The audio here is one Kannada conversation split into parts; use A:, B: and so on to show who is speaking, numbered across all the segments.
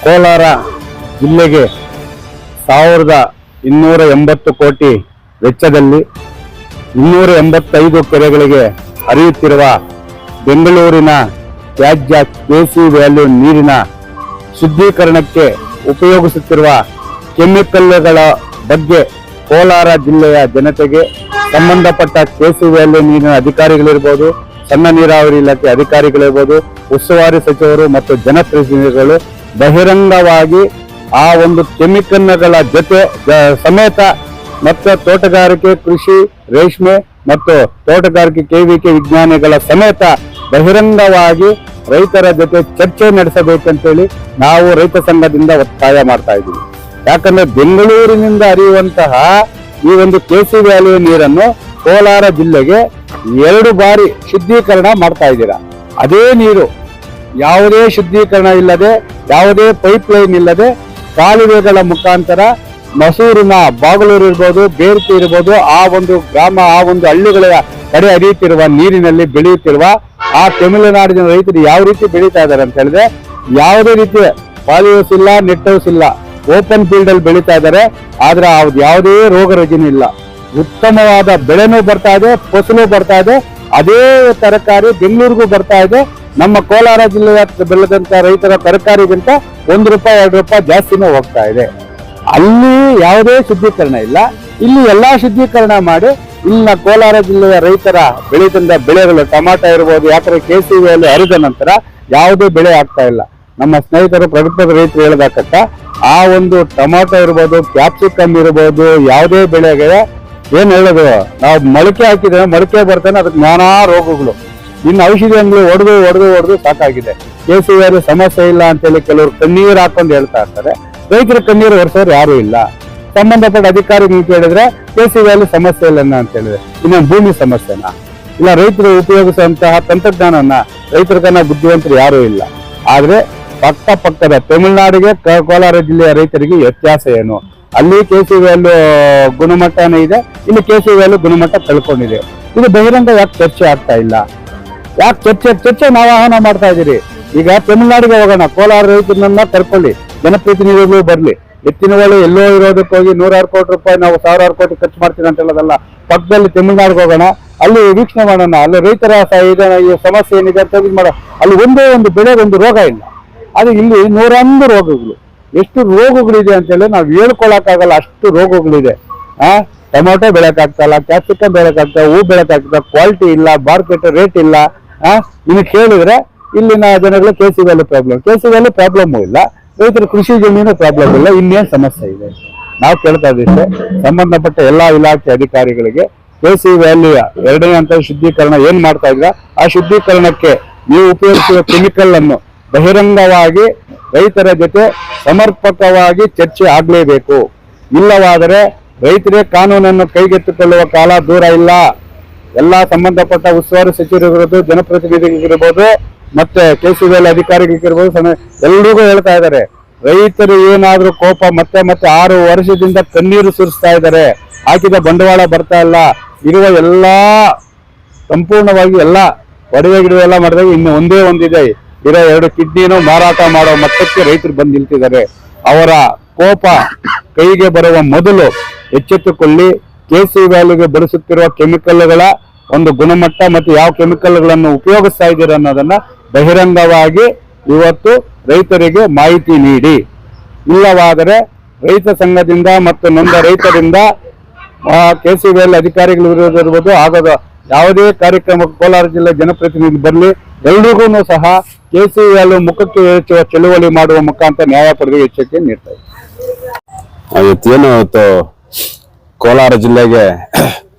A: ಕೋಲಾರ ಜಿಲ್ಲೆಗೆ 1280 ಕೋಟಿ ವೆಚ್ಚದಲ್ಲಿ 285 ಕೆರೆಗಳಿಗೆ ಹರಿಯುತ್ತಿರುವ ಬೆಂಗಳೂರಿನ ತ್ಯಾಜ್ಯ ಕೆಸಿ ವ್ಯಾಲ್ಯೂ ನೀರಿನ ಶುದ್ಧೀಕರಣಕ್ಕೆ ಉಪಯೋಗಿಸುತ್ತಿರುವ ಕೆಮಿಕಲ್ಗಳ ಬಗ್ಗೆ ಕೋಲಾರ ಜಿಲ್ಲೆಯ ಜನತೆಗೆ ಸಂಬಂಧಪಟ್ಟ ಕೆಸಿ ವ್ಯಾಲ್ಯೂ ನೀರಿನ ಅಧಿಕಾರಿಗಳಿರ್ಬೋದು, ಸಣ್ಣ ನೀರಾವರಿ ಇಲಾಖೆ ಅಧಿಕಾರಿಗಳಿರ್ಬೋದು, ಉಸ್ತುವಾರಿ ಸಚಿವರು ಮತ್ತು ಜನಪ್ರತಿನಿಧಿಗಳು ಬಹಿರಂಗವಾಗಿ ಆ ಒಂದು ಕೆಮಿಕಲ್ಗಳ ಜೊತೆ ಸಮೇತ ಮತ್ತು ತೋಟಗಾರಿಕೆ, ಕೃಷಿ, ರೇಷ್ಮೆ ಮತ್ತು ತೋಟಗಾರಿಕೆ KVK ವಿಜ್ಞಾನಿಗಳ ಸಮೇತ ಬಹಿರಂಗವಾಗಿ ರೈತರ ಜೊತೆ ಚರ್ಚೆ ನಡೆಸಬೇಕಂತೇಳಿ ನಾವು ರೈತ ಸಂಘದಿಂದ ಒತ್ತಾಯ ಮಾಡ್ತಾ ಇದ್ದೀವಿ. ಯಾಕಂದ್ರೆ ಬೆಂಗಳೂರಿನಿಂದ ಹರಿಯುವಂತಹ ಈ ಒಂದು ಕೆಸಿ ವ್ಯಾಲ್ಯೂ ನೀರನ್ನು ಕೋಲಾರ ಜಿಲ್ಲೆಗೆ 2 ಬಾರಿ ಶುದ್ಧೀಕರಣ ಮಾಡ್ತಾ ಇದ್ದೀರಾ. ಅದೇ ನೀರು ಯಾವುದೇ ಶುದ್ಧೀಕರಣ ಇಲ್ಲದೆ, ಯಾವುದೇ ಪೈಪ್ ಲೈನ್ ಇಲ್ಲದೆ ಕಾಲುವೆಗಳ ಮುಖಾಂತರ ಮಸೂರಿನ ಬಾಗಲೂರು ಇರ್ಬೋದು, ಬೇರ್ತಿ ಇರ್ಬೋದು, ಆ ಒಂದು ಗ್ರಾಮ, ಆ ಒಂದು ಹಳ್ಳಿಗಳ ಕಡೆ ಹರಿಯುತ್ತಿರುವ ನೀರಿನಲ್ಲಿ ಬೆಳೆಯುತ್ತಿರುವ ಆ ತಮಿಳುನಾಡಿನ ರೈತರು ಯಾವ ರೀತಿ ಬೆಳೀತಾ ಇದ್ದಾರೆ ಅಂತ ಹೇಳಿದ್ರೆ, ಯಾವುದೇ ರೀತಿಯ ಪಾಲಿಹೌಸ್ ಇಲ್ಲ, ನೆಟ್ ಹೌಸ್ ಇಲ್ಲ, ಓಪನ್ ಫೀಲ್ಡ್ ಅಲ್ಲಿ ಬೆಳೀತಾ ಇದ್ದಾರೆ. ಆದ್ರೆ ಯಾವುದೇ ರೋಗ ರುಜಿನ ಇಲ್ಲ, ಉತ್ತಮವಾದ ಬೆಳೆನೂ ಬರ್ತಾ ಇದೆ, ಫಸಲು ಬರ್ತಾ ಇದೆ. ಅದೇ ತರಕಾರಿ ಬೆಂಗಳೂರಿಗೂ ಬರ್ತಾ ಇದೆ. ನಮ್ಮ ಕೋಲಾರ ಜಿಲ್ಲೆಯ ಬೆಳೆದಂತ ರೈತರ ತರಕಾರಿಗಿಂತ ₹1 ₹2 ಜಾಸ್ತಿನೂ ಹೋಗ್ತಾ ಇದೆ. ಅಲ್ಲಿ ಯಾವುದೇ ಶುದ್ಧೀಕರಣ ಇಲ್ಲ. ಇಲ್ಲಿ ಎಲ್ಲಾ ಶುದ್ಧೀಕರಣ ಮಾಡಿ ಇಲ್ಲಿನ ಕೋಲಾರ ಜಿಲ್ಲೆಯ ರೈತರ ಬೆಳೆದಂತ ಬೆಳೆಗಳು, ಟೊಮಾಟೊ ಇರ್ಬೋದು, ಯಾಕಂದ್ರೆ ಕೆಸಿ ವ್ಯಾಲ್ಯೂ ಹರಿದ ನಂತರ ಯಾವುದೇ ಬೆಳೆ ಆಗ್ತಾ ಇಲ್ಲ. ನಮ್ಮ ಸ್ನೇಹಿತರು ಪ್ರಗತಿಪರ ರೈತರು ಹೇಳಿದಕ್ಕ ಆ ಒಂದು ಟೊಮಾಟೊ ಇರ್ಬೋದು, ಕ್ಯಾಪ್ಸಿಕಮ್ ಇರ್ಬೋದು, ಯಾವುದೇ ಬೆಳೆಗೆ ಏನ್ ಹೇಳೋದು, ನಾವು ಮೊಳಕೆ ಹಾಕಿದ್ರೆ ಮೊಳಕೆ ಬರ್ತಾನೆ, ಅದಕ್ಕೆ ನಾನಾ ರೋಗಗಳು. ಇನ್ನು ಔಷಧಿ ಅಂಗಡಿ ಹೊಡೆದು ಸಾಕಾಗಿದೆ. ಕೆಸಿ ವ್ಯಾಲ್ಯೂ ಸಮಸ್ಯೆ ಇಲ್ಲ ಅಂತೇಳಿ ಕೆಲವರು ಕಣ್ಣೀರು ಹಾಕೊಂಡು ಹೇಳ್ತಾ ಇರ್ತಾರೆ. ರೈತರ ಕಣ್ಣೀರು ಒರೆಸೋರು ಯಾರು ಇಲ್ಲ. ಸಂಬಂಧಪಟ್ಟ ಅಧಿಕಾರಿ ಕೇಳಿದ್ರೆ ಕೆಸಿ ವ್ಯಾಲ್ಯೂ ಸಮಸ್ಯೆ ಇಲ್ಲ ಅಂತ ಹೇಳಿದ್ರೆ ಇನ್ನೊಂದು ಭೂಮಿ ಸಮಸ್ಯೆನಾ? ಇಲ್ಲ ರೈತರು ಉಪಯೋಗಿಸುವಂತಹ ತಂತ್ರಜ್ಞಾನನ ರೈತರಿಗನ್ನ ಬುದ್ಧಿವಂತರು ಯಾರೂ ಇಲ್ಲ. ಆದ್ರೆ ಪಕ್ಕದ ತಮಿಳುನಾಡಿಗೆ ಕೋಲಾರ ಜಿಲ್ಲೆಯ ರೈತರಿಗೆ ವ್ಯತ್ಯಾಸ ಏನು? ಅಲ್ಲಿ ಕೆಸಿ ವ್ಯಾಲ್ಯೂ ಗುಣಮಟ್ಟನೇ ಇದೆ, ಇಲ್ಲಿ ಕೆಸಿ ವ್ಯಾಲ್ಯೂ ಗುಣಮಟ್ಟ ಕಳ್ಕೊಂಡಿದೆ. ಇದು ಬಹಿರಂಗ ಯಾಕೆ ಚರ್ಚೆ ಆಗ್ತಾ ಇಲ್ಲ? ಯಾಕೆ ಚರ್ಚೆ ನಾವು ಆಹ್ವಾನ ಮಾಡ್ತಾ ಇದೀರಿ. ಈಗ ತಮಿಳುನಾಡಿಗೆ ಹೋಗೋಣ, ಕೋಲಾರ ರೈತರನ್ನ ಕರ್ಕೊಳ್ಳಿ, ಜನಪ್ರತಿನಿಧಿಗಳು ಬರ್ಲಿ. ಎತ್ತಿನ ಹೊಳೆ ಎಲ್ಲೋ ಇರೋದಕ್ಕೆ ಹೋಗಿ 100,000 ಕೋಟಿ ರೂಪಾಯಿ ನಾವು 1,000 ಕೋಟಿ ಖರ್ಚು ಮಾಡ್ತೀವಿ ಅಂತ ಹೇಳೋದಲ್ಲ. ಪಕ್ಕದಲ್ಲಿ ತಮಿಳುನಾಡಿಗೆ ಹೋಗೋಣ, ಅಲ್ಲಿ ವೀಕ್ಷಣೆ ಮಾಡೋಣ. ಅಲ್ಲಿ ರೈತರ ಸಮಸ್ಯೆ ಏನಿದೆ ಅಂತ ಮಾಡೋ. ಅಲ್ಲಿ ಒಂದೇ ಒಂದು ಬೆಳೆಗೆ ಒಂದು ರೋಗ ಇಲ್ಲ. ಅದು ಇಲ್ಲಿ 101 ರೋಗಗಳು. ಎಷ್ಟು ರೋಗಗಳಿದೆ ಅಂತೇಳಿ ನಾವು ಹೇಳ್ಕೊಳಕ್ಕಾಗಲ್ಲ, ಅಷ್ಟು ರೋಗಗಳಿದೆ. ಟೊಮೆಟೊ ಬೆಳೆಯಕ್ಕಾಗ್ತಲ್ಲ, ಕ್ಯಾಪ್ಸಿಕಮ್ ಬೆಳೆಯಕ್ಕಾಗ್ತದೆ, ಹೂ ಬೆಳೆಯಕ್ಕಾಗ್ತದೆ, ಕ್ವಾಲಿಟಿ ಇಲ್ಲ, ಮಾರ್ಕೆಟ್ ರೇಟ್ ಇಲ್ಲ. ಇನ್ನು ಕೇಳಿದ್ರೆ ಇಲ್ಲಿನ ಜನಗಳು ಕೆಸಿ ವ್ಯಾಲ್ಯೂ ಪ್ರಾಬ್ಲಮ್ ಇಲ್ಲ, ರೈತರ ಕೃಷಿ ಜಮೀನು ಪ್ರಾಬ್ಲಮ್ ಇಲ್ಲ. ಇನ್ನೇನು ಸಮಸ್ಯೆ ಇದೆ? ನಾವು ಕೇಳ್ತಾ ಇದ್ದೀವಿ ಸಂಬಂಧಪಟ್ಟ ಎಲ್ಲಾ ಇಲಾಖೆ ಅಧಿಕಾರಿಗಳಿಗೆ ಕೆಸಿ ವ್ಯಾಲ್ಯೂ 2ನೇ ಹಂತದ ಶುದ್ಧೀಕರಣ ಏನ್ ಮಾಡ್ತಾ ಇದ್ರ, ಆ ಶುದ್ಧೀಕರಣಕ್ಕೆ ನೀವು ಉಪಯೋಗಿಸುವ ಕೆಮಿಕಲ್ ಅನ್ನು ಬಹಿರಂಗವಾಗಿ ರೈತರ ಜೊತೆ ಸಮರ್ಪಕವಾಗಿ ಚರ್ಚೆ ಆಗ್ಲೇಬೇಕು. ಇಲ್ಲವಾದರೆ ರೈತರೇ ಕಾನೂನನ್ನು ಕೈಗೆತ್ತಿಕೊಳ್ಳುವ ಕಾಲ ದೂರ ಇಲ್ಲ. ಎಲ್ಲಾ ಸಂಬಂಧಪಟ್ಟ ಉಸ್ತುವಾರಿ ಸಚಿವರಿಗಿರ್ಬೋದು, ಜನಪ್ರತಿನಿಧಿಗಳಿರ್ಬೋದು, ಮತ್ತೆ ಕೆಸಿ ವ್ಯಾಲ್ಯೂ ಅಧಿಕಾರಿಗಳಿಗಿರ್ಬೋದು, ಎಲ್ರಿಗೂ ಹೇಳ್ತಾ ಇದ್ದಾರೆ, ರೈತರು ಏನಾದ್ರೂ ಕೋಪ ಮತ್ತೆ 6 ವರ್ಷದಿಂದ ಕಣ್ಣೀರು ಸುರಿಸ್ತಾ ಇದ್ದಾರೆ. ಹಾಕಿದ ಬಂಡವಾಳ ಬರ್ತಾ ಇಲ್ಲ. ಇರುವ ಎಲ್ಲಾ ಸಂಪೂರ್ಣವಾಗಿ ಎಲ್ಲಾ ಒಡವೆ ಗಿಡವೆ ಎಲ್ಲ ಮಾಡಿದಾಗ ಇನ್ನು ಒಂದೇ ಒಂದಿದೆ, ಇರೋ 2 ಕಿಡ್ನಿನೂ ಮಾರಾಟ ಮಾಡೋ ಮಟ್ಟಕ್ಕೆ ರೈತರು ಬಂದು ನಿಲ್ತಿದ್ದಾರೆ. ಅವರ ಕೋಪ ಕೈಗೆ ಬರುವ ಮೊದಲು ಎಚ್ಚೆತ್ತುಕೊಳ್ಳಿ. ಕೆಸಿ ವ್ಯಾಲ್ಯೂಗೆ ಬಳಸುತ್ತಿರುವ ಕೆಮಿಕಲ್ಗಳ ಒಂದು ಗುಣಮಟ್ಟ ಮತ್ತು ಯಾವ ಕೆಮಿಕಲ್ಗಳನ್ನು ಉಪಯೋಗಿಸ್ತಾ ಇದ್ದೀರ ಅನ್ನೋದನ್ನ ಬಹಿರಂಗವಾಗಿ ಇವತ್ತು ರೈತರಿಗೆ ಮಾಹಿತಿ ನೀಡಿ. ಇಲ್ಲವಾದರೆ ರೈತ ಸಂಘದಿಂದ ಮತ್ತು ನೊಂದ ರೈತರಿಂದ ಕೆಸಿ ವ್ಯಾಲ್ಯೂ ಅಧಿಕಾರಿಗಳು ಇರ್ಬೋದು, ಆಗೋದು ಯಾವುದೇ ಕಾರ್ಯಕ್ರಮಕ್ಕೆ ಕೋಲಾರ ಜಿಲ್ಲೆ ಜನಪ್ರತಿನಿಧಿ ಬರಲಿ, ಎಲ್ರಿಗೂ ಸಹ ಕೆಸಿ ವ್ಯಾಲ್ಯೂ ಮುಖಕ್ಕೆ ಏರಿಸುವ ಚಳುವಳಿ ಮಾಡುವ ಮುಖಾಂತರ ನ್ಯಾಯ ಪಡೆದು ಎಚ್ಚರಿಕೆ ನೀಡ್ತಾ
B: ಇದೆ. ಕೋಲಾರ ಜಿಲ್ಲೆಗೆ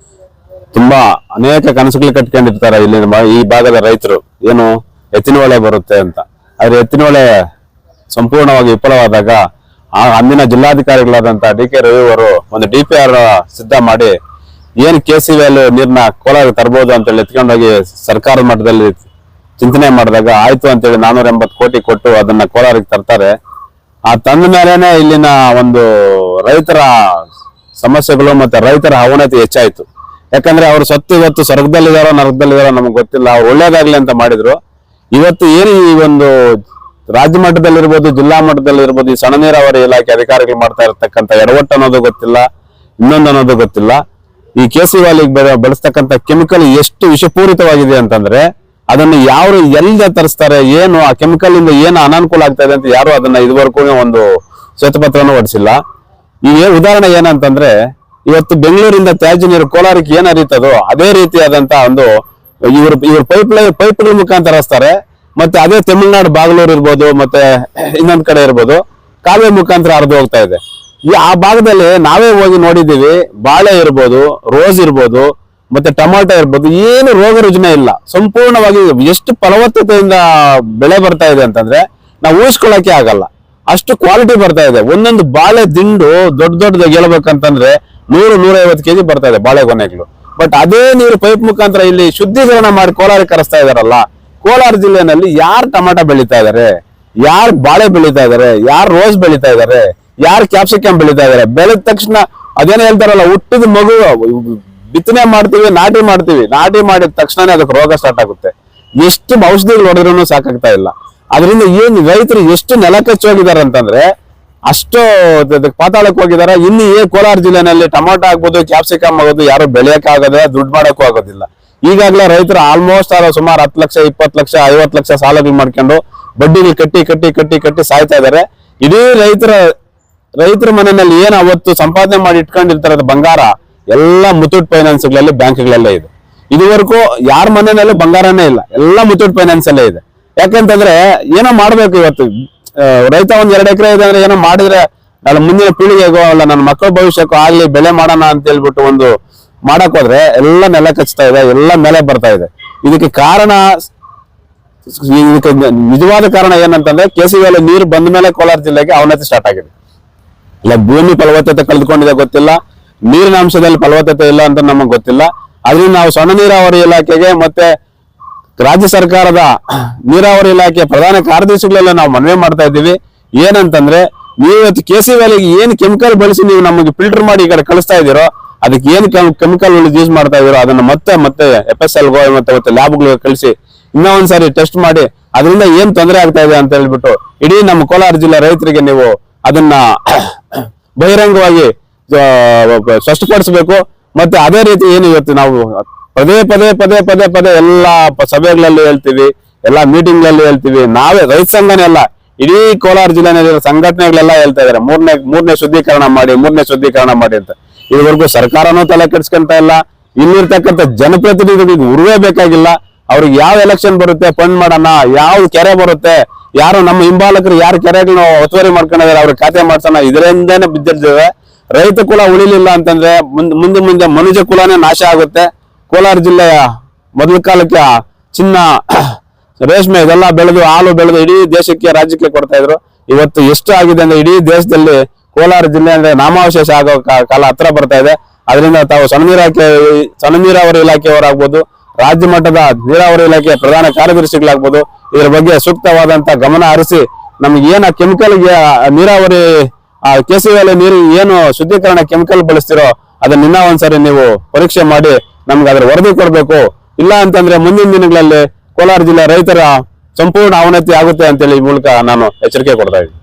B: ತುಂಬಾ ಅನೇಕ ಕನಸುಗಳು ಕಟ್ಕೊಂಡಿರ್ತಾರೆ ಇಲ್ಲಿ ಈ ಭಾಗದ ರೈತರು. ಏನು ಎತ್ತಿನ ಹೊಳೆ ಬರುತ್ತೆ ಅಂತ. ಆದ್ರೆ ಎತ್ತಿನ ಹೊಳೆ ಸಂಪೂರ್ಣವಾಗಿ ವಿಫಲವಾದಾಗ ಅಂದಿನ ಜಿಲ್ಲಾಧಿಕಾರಿಗಳಾದಂತಹ DK ರವಿ ಅವರು ಒಂದು DPR ಸಿದ್ಧ ಮಾಡಿ ಏನ್ ಕೆಸಿ ವ್ಯಾಲ್ಯೂ ನೀರ್ನ ಕೋಲಾರ ತರಬಹುದು ಅಂತೇಳಿ ಎತ್ಕೊಂಡೋಗಿ ಸರ್ಕಾರದ ಮಟ್ಟದಲ್ಲಿ ಚಿಂತನೆ ಮಾಡಿದಾಗ ಆಯ್ತು ಅಂತೇಳಿ 480 ಕೋಟಿ ಕೊಟ್ಟು ಅದನ್ನ ಕೋಲಾರಕ್ಕೆ ತರ್ತಾರೆ. ಆ ತಂದ ಮೇಲೆನೆ ಇಲ್ಲಿನ ಒಂದು ರೈತರ ಸಮಸ್ಯೆಗಳು ಮತ್ತೆ ರೈತರ ಅವನತಿ ಹೆಚ್ಚಾಯ್ತು. ಯಾಕಂದ್ರೆ ಅವ್ರು ಸತ್ತು ಇವತ್ತು ಸ್ವರ್ಗದಲ್ಲಿದಾರೋ ನರಕದಲ್ಲಿದಾರೋ ನಮ್ಗೆ ಗೊತ್ತಿಲ್ಲ. ಅವ್ರು ಒಳ್ಳೇದಾಗ್ಲಿ ಅಂತ ಮಾಡಿದ್ರು. ಇವತ್ತು ಏನು ಈ ಒಂದು ರಾಜ್ಯ ಮಟ್ಟದಲ್ಲಿರ್ಬೋದು, ಜಿಲ್ಲಾ ಮಟ್ಟದಲ್ಲಿರ್ಬೋದು, ಈ ಸಣ್ಣ ನೀರಾವರಿ ಇಲಾಖೆ ಅಧಿಕಾರಿಗಳು ಮಾಡ್ತಾ ಇರತಕ್ಕಂತ ಎಡವಟ್ಟು ಅನ್ನೋದು ಗೊತ್ತಿಲ್ಲ, ಇನ್ನೊಂದು ಅನ್ನೋದು ಗೊತ್ತಿಲ್ಲ. ಈ ಕೇಸಿ ವ್ಯಾಲಿಗೆ ಬಳಸ್ತಕ್ಕಂಥ ಕೆಮಿಕಲ್ ಎಷ್ಟು ವಿಷಪೂರಿತವಾಗಿದೆ ಅಂತಂದ್ರೆ ಅದನ್ನು ಯಾರು ಎಲ್ಲಿ ತರಿಸ್ತಾರೆ, ಏನು ಆ ಕೆಮಿಕಲ್ ಇಂದ ಏನು ಅನಾನುಕೂಲ ಆಗ್ತಾ ಇದೆ ಅಂತ ಯಾರು ಅದನ್ನ ಇದುವರೆಗೂ ಒಂದು ಶ್ವೇತಪತ್ರವನ್ನು ಹೊಡಿಸಿಲ್ಲ. ಈಗ ಉದಾಹರಣೆ ಏನಂತಂದ್ರೆ, ಇವತ್ತು ಬೆಂಗಳೂರಿಂದ ತ್ಯಾಜ್ಯ ನೀರು ಕೋಲಾರಕ್ಕೆ ಏನ್ ಹರಿತದೋ ಅದೇ ರೀತಿಯಾದಂತ ಒಂದು ಇವ್ರ ಪೈಪ್ಗಳ ಮುಖಾಂತರ ಹರಿಸ್ತಾರೆ. ಮತ್ತೆ ಅದೇ ತಮಿಳುನಾಡು ಬಾಗಲೂರು ಇರ್ಬೋದು, ಮತ್ತೆ ಇನ್ನೊಂದ್ ಕಡೆ ಇರ್ಬೋದು, ಕಾಲುವೆ ಮುಖಾಂತರ ಹರಿದು ಹೋಗ್ತಾ ಇದೆ. ಆ ಭಾಗದಲ್ಲಿ ನಾವೇ ಹೋಗಿ ನೋಡಿದೀವಿ, ಬಾಳೆ ಇರ್ಬೋದು, ರೋಸ್ ಇರ್ಬೋದು, ಮತ್ತೆ ಟೊಮಾಟೊ ಇರ್ಬೋದು, ಏನು ರೋಗ ರುಜಿನ ಇಲ್ಲ. ಸಂಪೂರ್ಣವಾಗಿ ಎಷ್ಟು ಫಲವತ್ತತೆಯಿಂದ ಬೆಳೆ ಬರ್ತಾ ಇದೆ ಅಂತಂದ್ರೆ ನಾವು ಊಹಿಸ್ಕೊಳಕ್ಕೆ ಆಗಲ್ಲ, ಅಷ್ಟು ಕ್ವಾಲಿಟಿ ಬರ್ತಾ ಇದೆ. ಒಂದೊಂದು ಬಾಳೆ ದಿಂಡು ದೊಡ್ಡದಾಗಿ ಹೇಳ್ಬೇಕಂತಂದ್ರೆ 100-150 ಕೆಜಿ ಬರ್ತಾ ಇದೆ ಬಾಳೆಗೊನೆಗಳು. ಬಟ್ ಅದೇ ನೀರು ಪೈಪ್ ಮುಖಾಂತರ ಇಲ್ಲಿ ಶುದ್ಧೀಕರಣ ಮಾಡಿ ಕೋಲಾರಕ್ಕೆ ಕರೆಸ್ತಾ ಇದಾರಲ್ಲ. ಕೋಲಾರ ಜಿಲ್ಲೆನಲ್ಲಿ ಯಾರು ಟೊಮಾಟೊ ಬೆಳೀತಾ ಇದಾರೆ, ಯಾರು ಬಾಳೆ ಬೆಳೀತಾ ಇದಾರೆ, ಯಾರು ರೋಸ್ ಬೆಳೀತಾ ಇದಾರೆ, ಯಾರು ಕ್ಯಾಪ್ಸಿಕಮ್ ಬೆಳೀತಾ ಇದಾರೆ, ಬೆಳೆದ ತಕ್ಷಣ ಅದೇನೋ ಹೇಳ್ತಾರಲ್ಲ, ಹುಟ್ಟಿದ ಮಗು ಬಿತ್ತನೆ ಮಾಡ್ತೀವಿ, ನಾಟಿ ಮಾಡಿದ ತಕ್ಷಣನೇ ಅದಕ್ಕೆ ರೋಗ ಸ್ಟಾರ್ಟ್ ಆಗುತ್ತೆ. ಎಷ್ಟು ಔಷಧಿಗಳು ಹೊಡೆದ್ರೂ ಸಾಕಾಗ್ತಾ ಇಲ್ಲ. ಅದರಿಂದ ಏನ್ ರೈತರು ಎಷ್ಟು ನೆಲ ಕಚ್ಚೋಗಿದ್ದಾರೆ ಅಂತಂದ್ರೆ ಅಷ್ಟು ಪಾತಾಳಕ್ಕೆ ಹೋಗಿದ್ದಾರೆ. ಇನ್ನು ಕೋಲಾರ ಜಿಲ್ಲೆನಲ್ಲಿ ಟೊಮಾಟೊ ಆಗ್ಬೋದು, ಕ್ಯಾಪ್ಸಿಕಮ್ ಆಗೋದು ಯಾರು ಬೆಳೆಯಕ್ ಆಗೋದಿಲ್ಲ, ದುಡ್ಡು ಮಾಡಕ್ಕೂ ಆಗೋದಿಲ್ಲ. ಈಗಾಗಲೇ ರೈತರು ಆಲ್ಮೋಸ್ಟ್ ಸುಮಾರು 10 ಲಕ್ಷ, 20 ಲಕ್ಷ, 50 ಲಕ್ಷ ಸಾಲಗಳು ಮಾಡ್ಕೊಂಡು ಬಡ್ಡಿಗಳು ಕಟ್ಟಿ ಸಾಯ್ತಾ ಇದಾರೆ. ಇಡೀ ರೈತರ ಮನೆಯಲ್ಲಿ ಏನ್ ಅವತ್ತು ಸಂಪಾದನೆ ಮಾಡಿ ಇಟ್ಕೊಂಡಿರ್ತಾರೆ ಬಂಗಾರ ಎಲ್ಲ ಮುತ್ತೂಟ್ ಫೈನಾನ್ಸ್ಗಳಲ್ಲಿ, ಬ್ಯಾಂಕ್ಗಳಲ್ಲೇ ಇದೆ. ಇದುವರೆಗೂ ಯಾರ ಮನೆಯಲ್ಲೂ ಬಂಗಾರನೇ ಇಲ್ಲ, ಎಲ್ಲ ಮುತ್ತೂಟ್ ಫೈನಾನ್ಸ್ ಅಲ್ಲೇ ಇದೆ. ಯಾಕಂತಂದ್ರೆ ಏನೋ ಮಾಡ್ಬೇಕು. ಇವತ್ತು ರೈತ 1-2 ಎಕರೆ ಇದೆ ಅಂದ್ರೆ ಏನೋ ಮಾಡಿದ್ರೆ ನನ್ನ ಮುಂದಿನ ಪೀಳಿಗೆಗೋ ಅಲ್ಲ ನನ್ನ ಮಕ್ಕಳ ಭವಿಷ್ಯಕ್ಕೂ ಆಗ್ಲಿ ಬೆಳೆ ಮಾಡೋಣ ಅಂತ ಹೇಳ್ಬಿಟ್ಟು ಒಂದು ಮಾಡಕ್ ಹೋದ್ರೆ ಎಲ್ಲ ನೆಲ ಕಚ್ತಾ ಇದೆ, ಎಲ್ಲ ಮೇಲೆ ಬರ್ತಾ ಇದೆ. ಇದಕ್ಕೆ ನಿಜವಾದ ಕಾರಣ ಏನಂತಂದ್ರೆ ಕೇಸಿ ವ್ಯಾಲಿ ನೀರು ಬಂದ ಮೇಲೆ ಕೋಲಾರ ಜಿಲ್ಲೆಗೆ ಅವನತಿ ಸ್ಟಾರ್ಟ್ ಆಗಿದೆ. ಇಲ್ಲ ಭೂಮಿ ಫಲವತ್ತತೆ ಕಳೆದುಕೊಂಡಿದೆ ಗೊತ್ತಿಲ್ಲ, ನೀರಿನ ಅಂಶದಲ್ಲಿ ಫಲವತ್ತತೆ ಇಲ್ಲ ಅಂತ ನಮಗೆ ಗೊತ್ತಿಲ್ಲ. ಅದರಿಂದ ನಾವು ಸಣ್ಣ ನೀರಾವರಿ ಇಲಾಖೆಗೆ ಮತ್ತೆ ರಾಜ್ಯ ಸರ್ಕಾರದ ನೀರಾವರಿ ಇಲಾಖೆ ಪ್ರಧಾನ ಕಾರ್ಯದರ್ಶಿಗಳೆಲ್ಲ ನಾವು ಮನವಿ ಮಾಡ್ತಾ ಇದ್ದೀವಿ. ಏನಂತಂದ್ರೆ, ನೀವು ಇವತ್ತು ಕೇಸಿ ವ್ಯಾಲಿಗೆ ಏನ್ ಕೆಮಿಕಲ್ ಬಳಸಿ ನೀವು ನಮಗೆ ಫಿಲ್ಟರ್ ಮಾಡಿ ಈ ಕಡೆ ಕಳಿಸ್ತಾ ಇದೀರೋ, ಅದಕ್ಕೆ ಏನ್ ಕೆಮಿಕಲ್ ಯೂಸ್ ಮಾಡ್ತಾ ಇದೀರೋ ಅದನ್ನ ಮತ್ತೆ FSL ಮತ್ತೆ ಲ್ಯಾಬ್ಗಳಿಗೆ ಕಳಿಸಿ ಇನ್ನೂ ಒಂದ್ಸಾರಿ ಟೆಸ್ಟ್ ಮಾಡಿ ಅದರಿಂದ ಏನ್ ತೊಂದರೆ ಆಗ್ತಾ ಇದೆ ಅಂತ ಹೇಳ್ಬಿಟ್ಟು ಇಡೀ ನಮ್ಮ ಕೋಲಾರ ಜಿಲ್ಲೆ ರೈತರಿಗೆ ನೀವು ಅದನ್ನ ಬಹಿರಂಗವಾಗಿ ಸ್ಪಷ್ಟಪಡಿಸಬೇಕು. ಮತ್ತೆ ಅದೇ ರೀತಿ ಏನು ಇವತ್ತು ನಾವು ಪದೇ ಎಲ್ಲ ಸಭೆಗಳಲ್ಲಿ ಹೇಳ್ತೀವಿ, ಎಲ್ಲಾ ಮೀಟಿಂಗ್ಗಳಲ್ಲಿ ಹೇಳ್ತೀವಿ, ನಾವೇ ರೈತ ಸಂಘನೇ ಅಲ್ಲ, ಇಡೀ ಕೋಲಾರ ಜಿಲ್ಲೆನಲ್ಲಿರೋ ಸಂಘಟನೆಗಳೆಲ್ಲ ಹೇಳ್ತಾ ಇದಾರೆ ಮೂರನೇ ಶುದ್ಧೀಕರಣ ಮಾಡಿ ಅಂತ. ಇದುವರೆಗೂ ಸರ್ಕಾರನೂ ತಲೆ ಕೆಡಿಸ್ಕೊಂತ ಇಲ್ಲ. ಇಲ್ಲಿರ್ತಕ್ಕಂಥ ಜನಪ್ರತಿನಿಧಿಗಳಿಗೆ ಉರುವೇ ಬೇಕಾಗಿಲ್ಲ. ಅವ್ರಿಗೆ ಯಾವ ಎಲೆಕ್ಷನ್ ಬರುತ್ತೆ ಫಂಡ್ ಮಾಡೋಣ, ಯಾವ ಕೆರೆ ಬರುತ್ತೆ, ಯಾರು ನಮ್ಮ ಹಿಂಬಾಲಕರು ಯಾರು ಕೆರೆಗಳನ್ನ ಒತ್ತುವರಿ ಮಾಡ್ಕೊಂಡಿದ್ದಾರೆ ಅವ್ರಿಗೆ ಖಾತೆ ಮಾಡ್ಸೋಣ, ಇದರಿಂದಾನೇ ಬಿದ್ದಿರ್ತೇವೆ. ರೈತ ಕುಲ ಉಳಿಲಿಲ್ಲ ಅಂತಂದ್ರೆ ಮುಂದೆ ಮನುಷ್ಯ ಕುಲನೇ ನಾಶ ಆಗುತ್ತೆ. ಕೋಲಾರ ಜಿಲ್ಲೆಯ ಮೊದಲ ಕಾಲಕ್ಕೆ ಚಿನ್ನ, ರೇಷ್ಮೆ ಇದೆಲ್ಲ ಬೆಳೆದು ಹಾಲು ಬೆಳೆದು ಇಡೀ ದೇಶಕ್ಕೆ ರಾಜ್ಯಕ್ಕೆ ಕೊಡ್ತಾ ಇದ್ರು. ಇವತ್ತು ಎಷ್ಟು ಆಗಿದೆ ಅಂದ್ರೆ ಇಡೀ ದೇಶದಲ್ಲಿ ಕೋಲಾರ ಜಿಲ್ಲೆ ಅಂದ್ರೆ ನಾಮಾವಶೇಷ ಆಗೋ ಕಾಲ ಹತ್ರ ಬರ್ತಾ ಇದೆ. ಅದರಿಂದ ತಾವು ಸಣ್ಣ ನೀರಾವರಿ ಇಲಾಖೆಯವರಾಗ್ಬೋದು, ರಾಜ್ಯ ಮಟ್ಟದ ನೀರಾವರಿ ಇಲಾಖೆಯ ಪ್ರಧಾನ ಕಾರ್ಯದರ್ಶಿಗಳಾಗ್ಬೋದು, ಇದರ ಬಗ್ಗೆ ಸೂಕ್ತವಾದಂತ ಗಮನ ಹರಿಸಿ ನಮ್ಗೆ ಏನ ಕೆಮಿಕಲ್ ನೀರಾವರಿ ಕೇಸಿ ವ್ಯಾಲಿ ನೀರು ಏನು ಶುದ್ಧೀಕರಣ ಕೆಮಿಕಲ್ ಬಳಸ್ತಿರೋ ಅದನ್ನ ಇನ್ನೂ ಒಂದ್ಸರಿ ನೀವು ಪರೀಕ್ಷೆ ಮಾಡಿ ನಮ್ಗೆ ಅದ್ರ ವರದಿ ಕೊಡ್ಬೇಕು. ಇಲ್ಲ ಅಂತಂದ್ರೆ ಮುಂದಿನ ದಿನಗಳಲ್ಲಿ ಕೋಲಾರ ಜಿಲ್ಲೆ ರೈತರ ಸಂಪೂರ್ಣ ಅವನತಿ ಆಗುತ್ತೆ ಅಂತೇಳಿ ಈ ಮೂಲಕ ನಾನು ಎಚ್ಚರಿಕೆ ಕೊಡ್ತಾ ಇದ್ದೀನಿ.